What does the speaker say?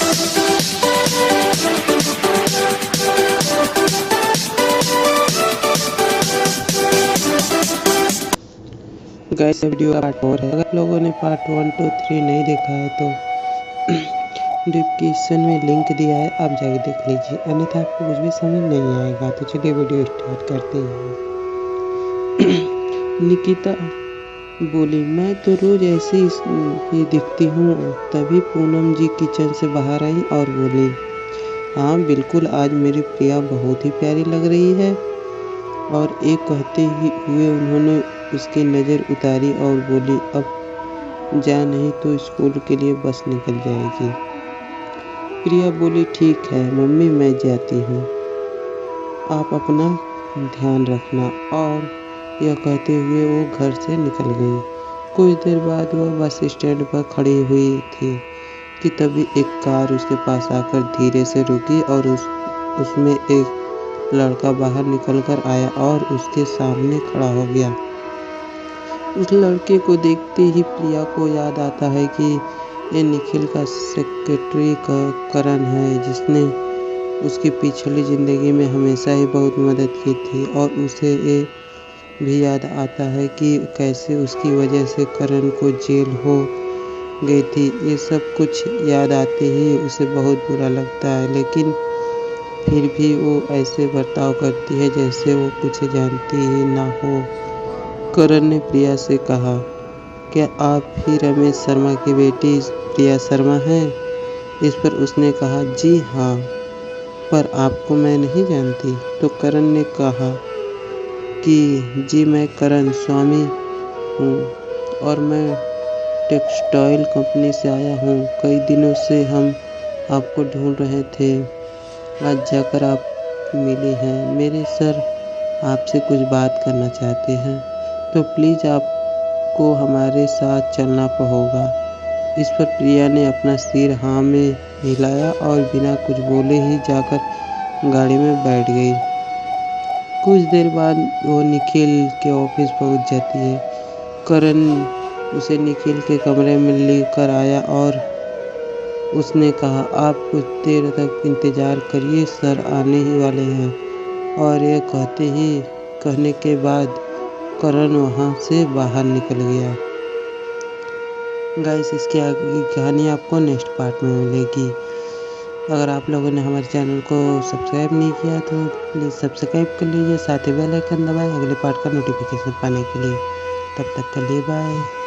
Guys video का part 4 है। अगर लोगों ने पार्ट 1, 2, 3 नहीं देखा है तो डिस्क्रिप्शन में लिंक दिया है, आप जाके देख लीजिए, अन्यथा आपको कुछ भी समझ नहीं आएगा। तो चलिए वीडियो स्टार्ट करते हैं। निकिता बोली, मैं तो रोज ऐसे ही दिखती हूँ। तभी पूनम जी किचन से बाहर आई और बोली, हाँ बिल्कुल, आज मेरी प्रिया बहुत ही प्यारी लग रही है। और एक कहते ही हुए उन्होंने उसकी नज़र उतारी और बोली, अब जा, नहीं तो स्कूल के लिए बस निकल जाएगी। प्रिया बोली, ठीक है मम्मी, मैं जाती हूँ, आप अपना ध्यान रखना। और यह कहते हुए वो घर से निकल गई। कुछ देर बाद वह बस स्टैंड पर खड़ी हुई थी कि तभी एक कार उसके पास आकर धीरे से रुकी और उसमें एक लड़का बाहर निकलकर आया और उसके सामने खड़ा हो गया। उस लड़के को देखते ही प्रिया को याद आता है कि ये निखिल का सेक्रेटरी करण है, जिसने उसकी पिछली ज़िंदगी में हमेशा ही बहुत मदद की थी। और उसे ये भी याद आता है कि कैसे उसकी वजह से करण को जेल हो गई थी। ये सब कुछ याद आते ही उसे बहुत बुरा लगता है, लेकिन फिर भी वो ऐसे बर्ताव करती है जैसे वो कुछ जानती ही ना हो। करण ने प्रिया से कहा, क्या आप ही रमेश शर्मा की बेटी प्रिया शर्मा हैं? इस पर उसने कहा, जी हाँ, पर आपको मैं नहीं जानती। तो करण ने कहा कि जी, मैं करण स्वामी हूँ और मैं टेक्सटाइल कंपनी से आया हूँ। कई दिनों से हम आपको ढूंढ रहे थे, आज जाकर आप मिली हैं। मेरे सर आपसे कुछ बात करना चाहते हैं, तो प्लीज़ आपको हमारे साथ चलना होगा। इस पर प्रिया ने अपना सिर हाँ में हिलाया और बिना कुछ बोले ही जाकर गाड़ी में बैठ गई। कुछ देर बाद वो निखिल के ऑफिस पहुंच जाती है। करण उसे निखिल के कमरे में लेकर आया और उसने कहा, आप कुछ देर तक इंतज़ार करिए, सर आने ही वाले हैं। और यह कहने के बाद करण वहाँ से बाहर निकल गया। गाइस, इसकी आगे की कहानी आपको नेक्स्ट पार्ट में मिलेगी। अगर आप लोगों ने हमारे चैनल को सब्सक्राइब नहीं किया तो प्लीज़ सब्सक्राइब कर लीजिए, साथ ही बेल आइकन दबाएं अगले पार्ट का नोटिफिकेशन पाने के लिए। तब तक के लिए बाय।